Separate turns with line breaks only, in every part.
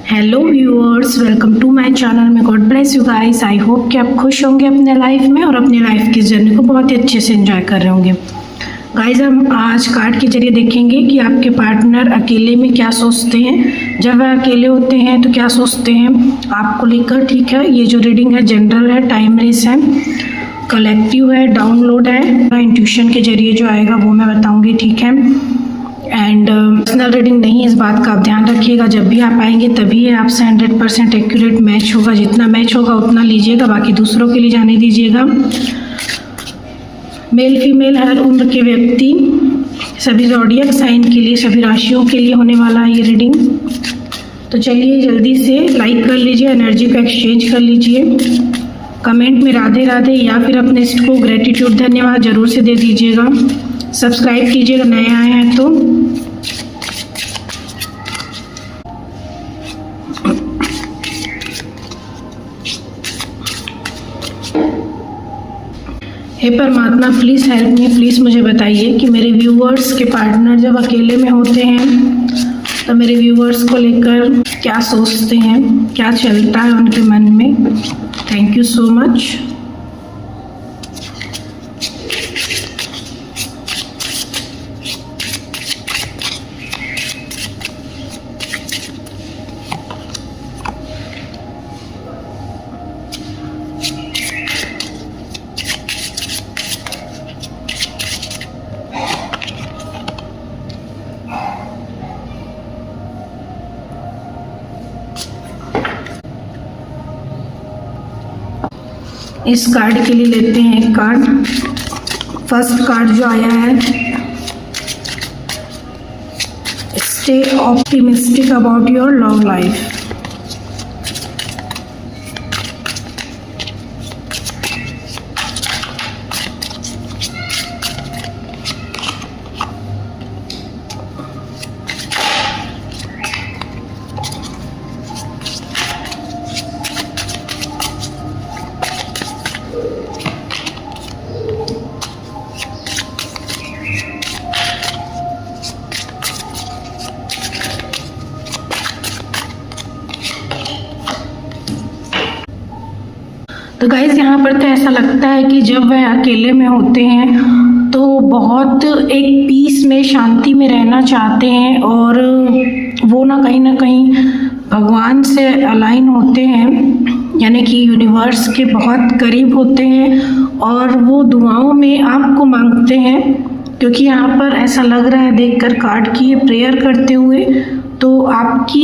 Hello viewers, welcome to my channel में। God bless you guys. I hope कि आप खुश होंगे अपने लाइफ में और अपनी लाइफ की जर्नी को बहुत ही अच्छे से एंजॉय कर रहे होंगे। गाइस, हम आज कार्ड के जरिए देखेंगे कि आपके पार्टनर अकेले में क्या सोचते हैं, जब वह अकेले होते हैं तो क्या सोचते हैं आपको लेकर। ठीक है, ये जो रीडिंग है जनरल है, टाइमलेस है, कलेक्टिव है, डाउनलोड है। इंट्यूशन के जरिए जो आएगा वो मैं बताऊँगी। ठीक है, एंड पर्सनल रीडिंग नहीं, इस बात का आप ध्यान रखिएगा। जब भी आप आएंगे तभी आपसे 100% एक्यूरेट मैच होगा। जितना मैच होगा उतना लीजिएगा, बाकी दूसरों के लिए जाने दीजिएगा। मेल फीमेल हर उम्र के व्यक्ति, सभी ज़ोडिएक साइन के लिए, सभी राशियों के लिए होने वाला है ये रीडिंग। तो चलिए जल्दी से लाइक कर लीजिए, एनर्जी का एक्सचेंज कर लीजिए। कमेंट में राधे राधे या फिर अपने इष्ट को ग्रेटिट्यूड धन्यवाद ज़रूर से दे दीजिएगा। सब्सक्राइब कीजिएगा नए आए हैं तो। हे परमात्मा, प्लीज़ हेल्प मी। प्लीज़ मुझे बताइए कि मेरे व्यूअर्स के पार्टनर जब अकेले में होते हैं तो मेरे व्यूअर्स को लेकर क्या सोचते हैं, क्या चलता है उनके मन में। Thank you so much. इस कार्ड के लिए लेते हैं एक कार्ड। फर्स्ट कार्ड जो आया है, stay optimistic about your love life. तो गाइस, यहाँ पर तो ऐसा लगता है कि जब वह अकेले में होते हैं तो बहुत एक पीस में, शांति में रहना चाहते हैं और वो ना कहीं भगवान से अलाइन होते हैं, यानी कि यूनिवर्स के बहुत करीब होते हैं और वो दुआओं में आपको मांगते हैं। क्योंकि यहाँ पर ऐसा लग रहा है देखकर कार्ड की, ये प्रेयर करते हुए तो आपकी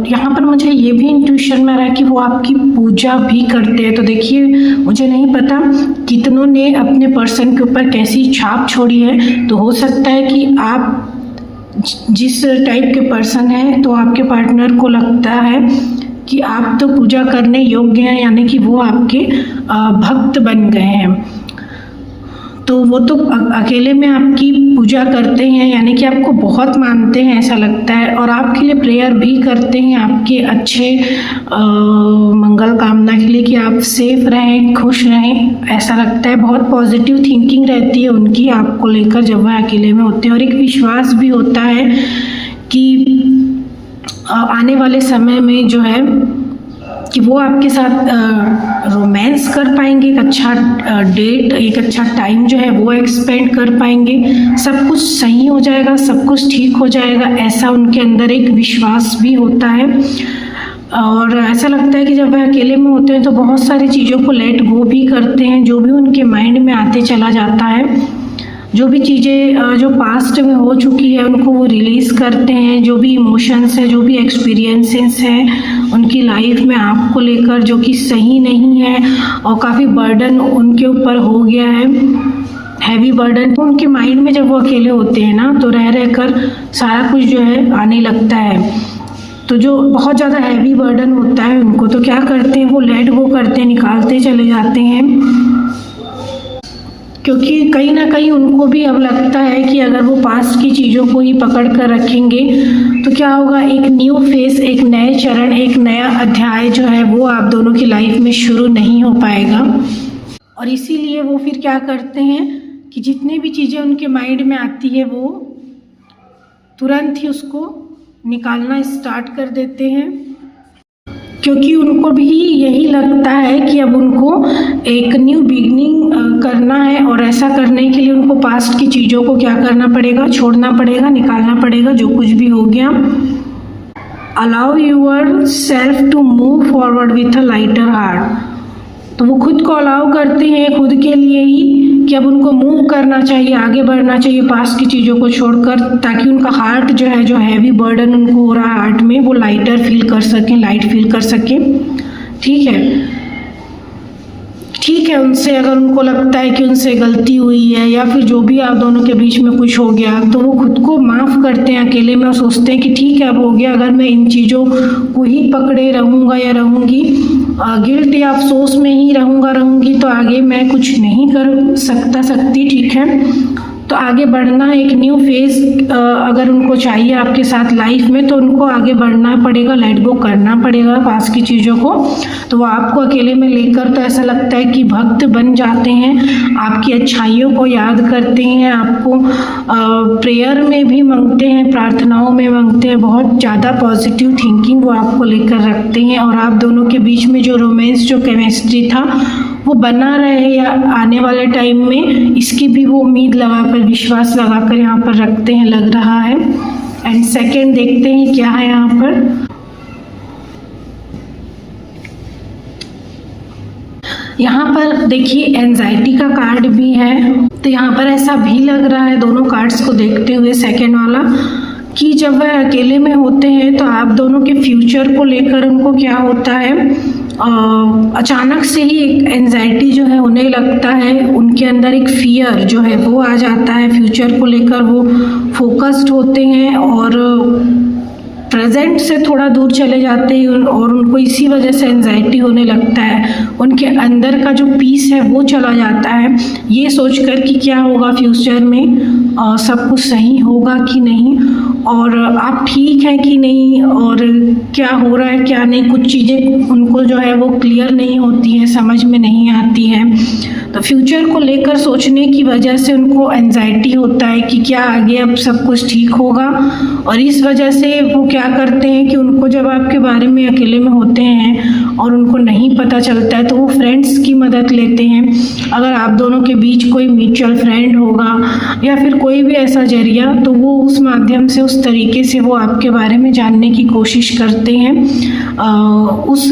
यहाँ पर मुझे ये भी इंट्यूशन में आ रहा है कि वो आपकी पूजा भी करते हैं। तो देखिए, मुझे नहीं पता कितनों ने अपने पर्सन के ऊपर कैसी छाप छोड़ी है। तो हो सकता है कि आप जिस टाइप के पर्सन हैं तो आपके पार्टनर को लगता है कि आप तो पूजा करने योग्य हैं, यानी कि वो आपके भक्त बन गए हैं। तो वो तो अकेले में आपकी पूजा करते हैं, यानी कि आपको बहुत मानते हैं ऐसा लगता है, और आपके लिए प्रेयर भी करते हैं आपके अच्छे मंगल कामना के लिए कि आप सेफ रहें, खुश रहें। ऐसा लगता है बहुत पॉजिटिव थिंकिंग रहती है उनकी आपको लेकर जब वह अकेले में होते हैं। और एक विश्वास भी होता है कि आने वाले समय में जो है कि वो आपके साथ रोमांस कर पाएंगे, एक अच्छा डेट, एक अच्छा टाइम जो है वो एक्सपेंड कर पाएंगे। सब कुछ सही हो जाएगा, सब कुछ ठीक हो जाएगा, ऐसा उनके अंदर एक विश्वास भी होता है। और ऐसा लगता है कि जब वह अकेले में होते हैं तो बहुत सारी चीज़ों को लेट गो भी करते हैं, जो भी उनके माइंड में आते चला जाता है। जो भी चीज़ें जो पास्ट में हो चुकी है उनको वो रिलीज़ करते हैं। जो भी इमोशंस है, जो भी एक्सपीरियंसेस हैं उनकी लाइफ में आपको लेकर जो कि सही नहीं है और काफ़ी बर्डन उनके ऊपर हो गया है, हैवी बर्डन उनके माइंड में। जब वो अकेले होते हैं ना तो रह कर सारा कुछ जो है आने लगता है। तो जो बहुत ज़्यादा हैवी बर्डन होता है उनको, तो क्या करते हैं वो लेट गो करते हैं, निकालते चले जाते हैं। क्योंकि कहीं ना कहीं उनको भी अब लगता है कि अगर वो पास्ट की चीज़ों को ही पकड़ कर रखेंगे तो क्या होगा, एक न्यू फेस, एक नए चरण, एक नया अध्याय जो है वो आप दोनों की लाइफ में शुरू नहीं हो पाएगा। और इसीलिए वो फिर क्या करते हैं कि जितनी भी चीज़ें उनके माइंड में आती है वो तुरंत ही उसको निकालना स्टार्ट कर देते हैं, क्योंकि उनको भी यही लगता है कि अब उनको एक न्यू बिगनिंग करना है, और ऐसा करने के लिए उनको पास्ट की चीज़ों को क्या करना पड़ेगा, छोड़ना पड़ेगा, निकालना पड़ेगा, जो कुछ भी हो गया। Allow yourself to move forward with a lighter heart. तो वो खुद को अलाउ करते हैं खुद के लिए ही कि अब उनको मूव करना चाहिए, आगे बढ़ना चाहिए पास्ट की चीज़ों को छोड़कर, ताकि उनका हार्ट जो है, जो हैवी बर्डन उनको हो रहा है हार्ट में, वो लाइटर फील कर सकें, लाइट फील कर सकें। ठीक है, ठीक है, उनसे अगर उनको लगता है कि उनसे गलती हुई है या फिर जो भी आप दोनों के बीच में कुछ हो गया, तो वो खुद को माफ़ करते हैं अकेले में और सोचते हैं कि ठीक है अब हो गया। अगर मैं इन चीज़ों को ही पकड़े रहूँगा या रहूँगी, गिल्ट या अफसोस में ही रहूँगी, तो आगे मैं कुछ नहीं कर सकती। ठीक है, तो आगे बढ़ना, एक न्यू फेज़ अगर उनको चाहिए आपके साथ लाइफ में, तो उनको आगे बढ़ना पड़ेगा, लेट गो करना पड़ेगा पास की चीज़ों को। तो वो आपको अकेले में लेकर तो ऐसा लगता है कि भक्त बन जाते हैं, आपकी अच्छाइयों को याद करते हैं, आपको प्रेयर में भी मांगते हैं, प्रार्थनाओं में मांगते हैं, बहुत ज़्यादा पॉजिटिव थिंकिंग वो आपको लेकर रखते हैं। और आप दोनों के बीच में जो रोमांस, जो केमिस्ट्री था, वो बना रहे या आने वाले टाइम में, इसकी भी वो उम्मीद लगाकर, विश्वास लगाकर यहाँ पर रखते हैं, लग रहा है। एंड सेकंड देखते हैं क्या है यहाँ पर। यहाँ पर देखिए एंजाइटी का कार्ड भी है, तो यहाँ पर ऐसा भी लग रहा है दोनों कार्ड्स को देखते हुए, सेकंड वाला, कि जब वह अकेले में होते हैं तो आप दोनों के फ्यूचर को लेकर उनको क्या होता है, अचानक से ही एक एंजाइटी जो है उन्हें लगता है, उनके अंदर एक फियर जो है वो आ जाता है, फ्यूचर को लेकर वो फोकस्ड होते हैं और प्रेजेंट से थोड़ा दूर चले जाते हैं, और उनको इसी वजह से एंजाइटी होने लगता है। उनके अंदर का जो पीस है वो चला जाता है, ये सोचकर कि क्या होगा फ्यूचर में, सब कुछ सही होगा कि नहीं, और आप ठीक हैं कि नहीं, और क्या हो रहा है क्या नहीं, कुछ चीज़ें उनको जो है वो क्लियर नहीं होती हैं, समझ में नहीं आती हैं। तो फ्यूचर को लेकर सोचने की वजह से उनको एंजाइटी होता है कि क्या आगे अब सब कुछ ठीक होगा, और इस वजह से वो क्या करते हैं कि उनको जब आपके बारे में अकेले में होते हैं और उनको नहीं पता चलता है, तो वो फ्रेंड्स की मदद लेते हैं। अगर आप दोनों के बीच कोई म्यूचुअल फ्रेंड होगा या फिर कोई भी ऐसा जरिया, तो वो उस माध्यम से, उस तरीके से वो आपके बारे में जानने की कोशिश करते हैं। उस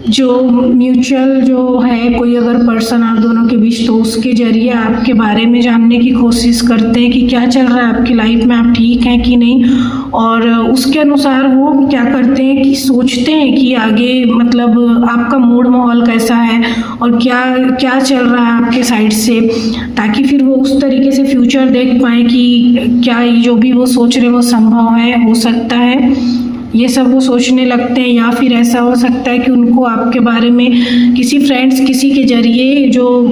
जो म्यूचुअल जो है कोई अगर पर्सन आप दोनों के बीच, तो उसके जरिए आपके बारे में जानने की कोशिश करते हैं कि क्या चल रहा है आपकी लाइफ में, आप ठीक हैं कि नहीं, और उसके अनुसार वो क्या करते हैं कि सोचते हैं कि आगे मतलब आपका मूड माहौल कैसा है और क्या क्या चल रहा है आपके साइड से, ताकि फिर वो उस तरीके से फ्यूचर देख पाएँ कि क्या जो भी वो सोच रहे वो संभव है, हो सकता है, ये सब वो सोचने लगते हैं। या फिर ऐसा हो सकता है कि उनको आपके बारे में किसी फ्रेंड्स, किसी के जरिए, जो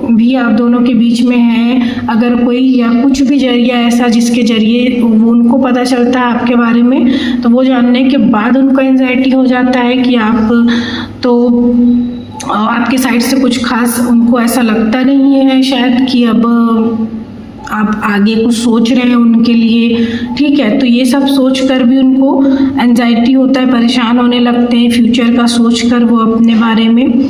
भी आप दोनों के बीच में है, अगर कोई या कुछ भी जरिया ऐसा जिसके जरिए वो उनको पता चलता है आपके बारे में, तो वो जानने के बाद उनको एंजाइटी हो जाता है कि आप तो आपके साइड से कुछ खास उनको ऐसा लगता नहीं है शायद कि अब आप आगे कुछ सोच रहे हैं उनके लिए। ठीक है, तो ये सब सोच कर भी उनको एंजाइटी होता है, परेशान होने लगते हैं फ्यूचर का सोच कर वो अपने बारे में।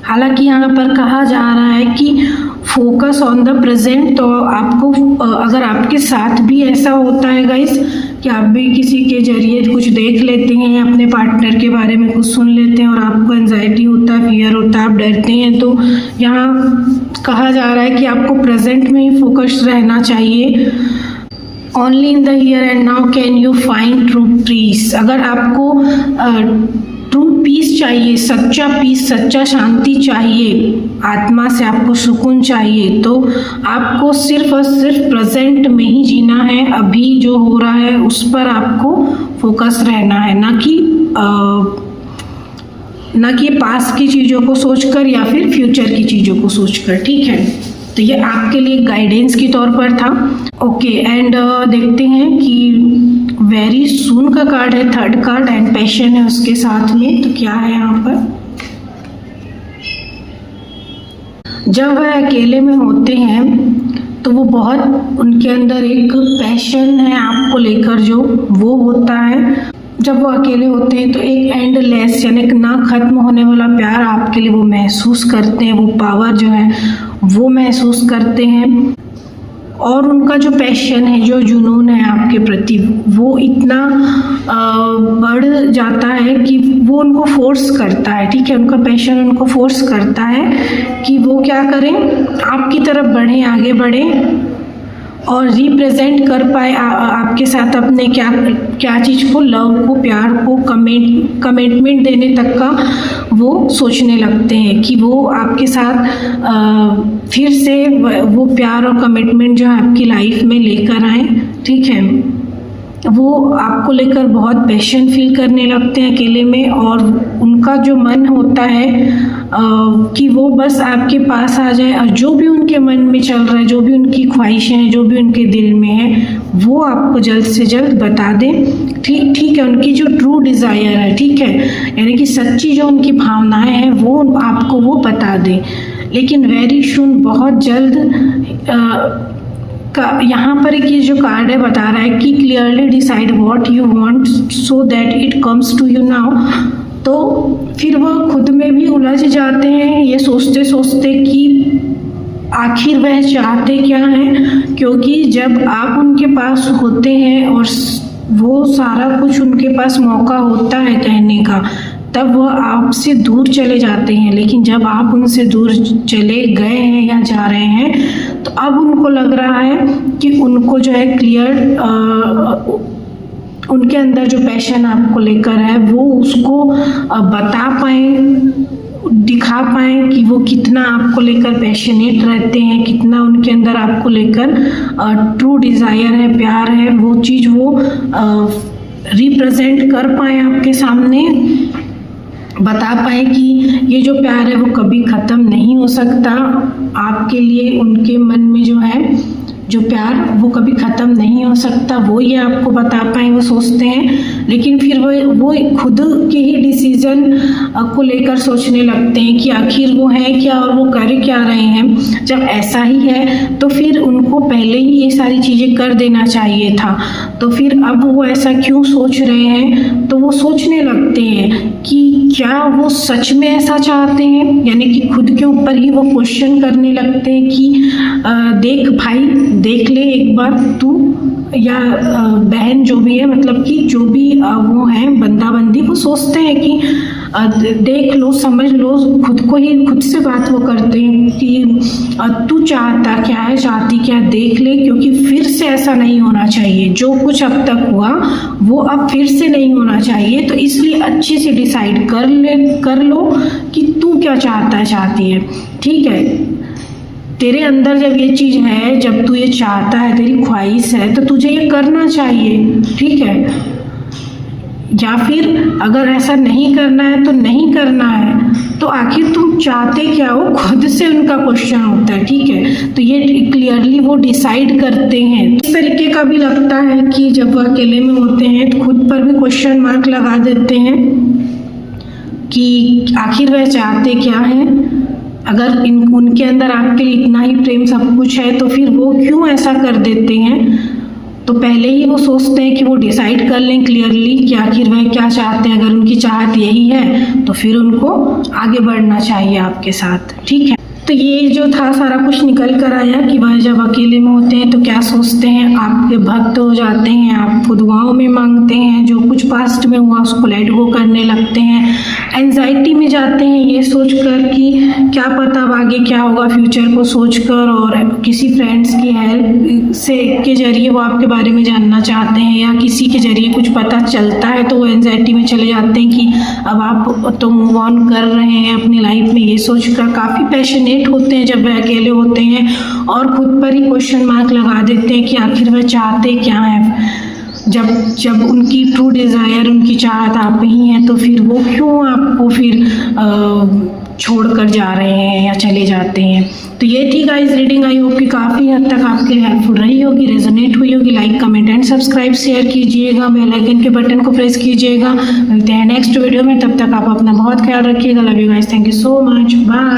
हालांकि यहाँ पर कहा जा रहा है कि फोकस ऑन द प्रेजेंट, तो आपको अगर आपके साथ भी ऐसा होता है गाइस कि आप भी किसी के जरिए कुछ देख लेते हैं, अपने पार्टनर के बारे में कुछ सुन लेते हैं और आपको एंजाइटी होता है, फियर होता है, आप डरते हैं, तो यहाँ कहा जा रहा है कि आपको प्रेजेंट में ही फोकस रहना चाहिए। Only in the here and now can you find true peace. अगर आपको ट्रू पीस चाहिए, सच्चा पीस, सच्चा शांति चाहिए, आत्मा से आपको सुकून चाहिए, तो आपको सिर्फ और सिर्फ प्रेजेंट में ही जीना है। अभी जो हो रहा है उस पर आपको फोकस रहना है, ना कि पास्ट की चीज़ों को सोचकर या फिर फ्यूचर की चीज़ों को सोचकर। ठीक है, तो ये आपके लिए गाइडेंस के तौर पर था। ओके, एंड देखते हैं कि वेरी सून का कार्ड है, थर्ड कार्ड, एंड पैशन है उसके साथ में, तो क्या है यहाँ पर। जब वह अकेले में होते हैं तो वो बहुत उनके अंदर एक पैशन है आपको लेकर जो वो होता है। जब वो अकेले होते हैं तो एक एंडलेस यानी कि ना ख़त्म होने वाला प्यार आपके लिए वो महसूस करते हैं, वो पावर जो है वो महसूस करते हैं। और उनका जो पैशन है, जो जुनून है आपके प्रति, वो इतना बढ़ जाता है कि वो उनको फोर्स करता है, ठीक है, उनका पैशन उनको फोर्स करता है कि वो क्या करें, आपकी तरफ बढ़ें, आगे बढ़ें और रिप्रेजेंट कर पाए आपके साथ अपने क्या चीज़ को, लव को, प्यार को, कमिटमेंट देने तक का वो सोचने लगते हैं कि वो आपके साथ फिर से वो प्यार और कमिटमेंट जो है आपकी लाइफ में लेकर आए, ठीक है। वो आपको लेकर बहुत पैशन फील करने लगते हैं अकेले में, और उनका जो मन होता है कि वो बस आपके पास आ जाए और जो भी उनके मन में चल रहा है, जो भी उनकी ख्वाहिशें हैं, जो भी उनके दिल में है, वो आपको जल्द से जल्द बता दें, ठीक है। उनकी जो ट्रू डिज़ायर है, ठीक है, यानी कि सच्ची जो उनकी भावनाएं हैं वो आपको वो बता दें। लेकिन वेरी सून, बहुत जल्द यहाँ पर एक ये जो कार्ड है बता रहा है कि clearly decide what you want so that it comes to you now. तो फिर वह खुद में भी उलझ जाते हैं ये सोचते सोचते कि आखिर वह चाहते क्या हैं, क्योंकि जब आप उनके पास होते हैं और वो सारा कुछ उनके पास मौका होता है कहने का, तब वह आपसे दूर चले जाते हैं। लेकिन जब आप उनसे दूर चले गए हैं या जा रहे हैं तो अब उनको लग रहा है कि उनको जो है क्लियर उनके अंदर जो पैशन आपको लेकर है वो उसको बता पाएँ, दिखा पाएँ कि वो कितना आपको लेकर पैशनेट रहते हैं, कितना उनके अंदर आपको लेकर ट्रू डिज़ायर है, प्यार है, वो चीज़ वो रिप्रेजेंट कर पाएँ, आपके सामने बता पाए कि ये जो प्यार है वो कभी ख़त्म नहीं हो सकता आपके लिए। उनके मन में जो है जो प्यार वो कभी ख़त्म नहीं हो सकता, वो ये आपको बता पाए, वो सोचते हैं। लेकिन फिर वो खुद के ही डिसीज़न को लेकर सोचने लगते हैं कि आखिर वो है क्या और वो कर क्या रहे हैं। जब ऐसा ही है तो फिर उनको पहले ही ये सारी चीज़ें कर देना चाहिए था, तो फिर अब वो ऐसा क्यों सोच रहे हैं। तो वो सोचने लगते हैं कि क्या वो सच में ऐसा चाहते हैं, यानी कि खुद के ऊपर ही वो क्वेश्चन करने लगते हैं कि देख भाई, देख ले एक बार तू या बहन जो भी है, मतलब कि जो भी वो है बंदा बंदी, वो सोचते हैं कि देख लो, समझ लो, खुद को ही खुद से बात वो करते हैं कि तू चाहता क्या है, चाहती क्या, देख ले, क्योंकि फिर से ऐसा नहीं होना चाहिए। जो कुछ अब तक हुआ वो अब फिर से नहीं होना चाहिए, तो इसलिए अच्छे से डिसाइड कर लो कि तू क्या चाहता है, चाहती है, ठीक है। तेरे अंदर जब ये चीज़ है, जब तू ये चाहता है, तेरी ख्वाहिश है, तो तुझे ये करना चाहिए, ठीक है। या फिर अगर ऐसा नहीं करना है तो नहीं करना है, तो आखिर तुम चाहते क्या हो, खुद से उनका क्वेश्चन होता है, ठीक है। तो ये क्लियरली वो डिसाइड करते हैं। इस तरीके का भी लगता है कि जब वो अकेले में होते हैं तो खुद पर भी क्वेश्चन मार्क लगा देते हैं कि आखिर वह चाहते क्या हैं। अगर उनके अंदर आपके लिए इतना ही प्रेम सब कुछ है तो फिर वो क्यों ऐसा कर देते हैं। तो पहले ही वो सोचते हैं कि वो डिसाइड कर लें क्लियरली कि आखिर वह क्या चाहते हैं। अगर उनकी चाहत यही है तो फिर उनको आगे बढ़ना चाहिए आपके साथ, ठीक है। तो ये जो था सारा कुछ निकल कर आया कि वह जब अकेले में होते हैं तो क्या सोचते हैं, आपके भक्त हो जाते हैं, आपको दुआओं में मांगते हैं, जो कुछ पास्ट में हुआ उसको लेट गो करने लगते हैं, एंजाइटी में जाते हैं ये सोचकर कि क्या पता अब आगे क्या होगा, फ्यूचर को सोचकर, और किसी फ्रेंड्स की हेल्प से के जरिए वो आपके बारे में जानना चाहते हैं, या किसी के जरिए कुछ पता चलता है तो वो एंजाइटी में चले जाते हैं कि अब आप तो मूव ऑन कर रहे हैं अपनी लाइफ में, ये सोचकर काफ़ी पैशनेट होते हैं जब वह अकेले होते हैं, और खुद पर ही क्वेश्चन मार्क लगा देते हैं कि आखिर वह चाहते क्या है। जब उनकी ट्रू डिज़ायर, उनकी चाहत आप ही हैं, तो फिर वो क्यों आपको फिर छोड़कर जा रहे हैं या चले जाते हैं। तो ये थी गाइस रीडिंग, आई होप कि काफ़ी हद तक आपके लिए हेल्पफुल रही होगी, रेजोनेट हुई होगी। Like, comment and subscribe share कीजिएगा, बेल आइकन के बटन को प्रेस कीजिएगा। मिलते हैं नेक्स्ट वीडियो में, तब तक आप अपना बहुत ख्याल रखिएगा। Love you guys, thank you so much, bye.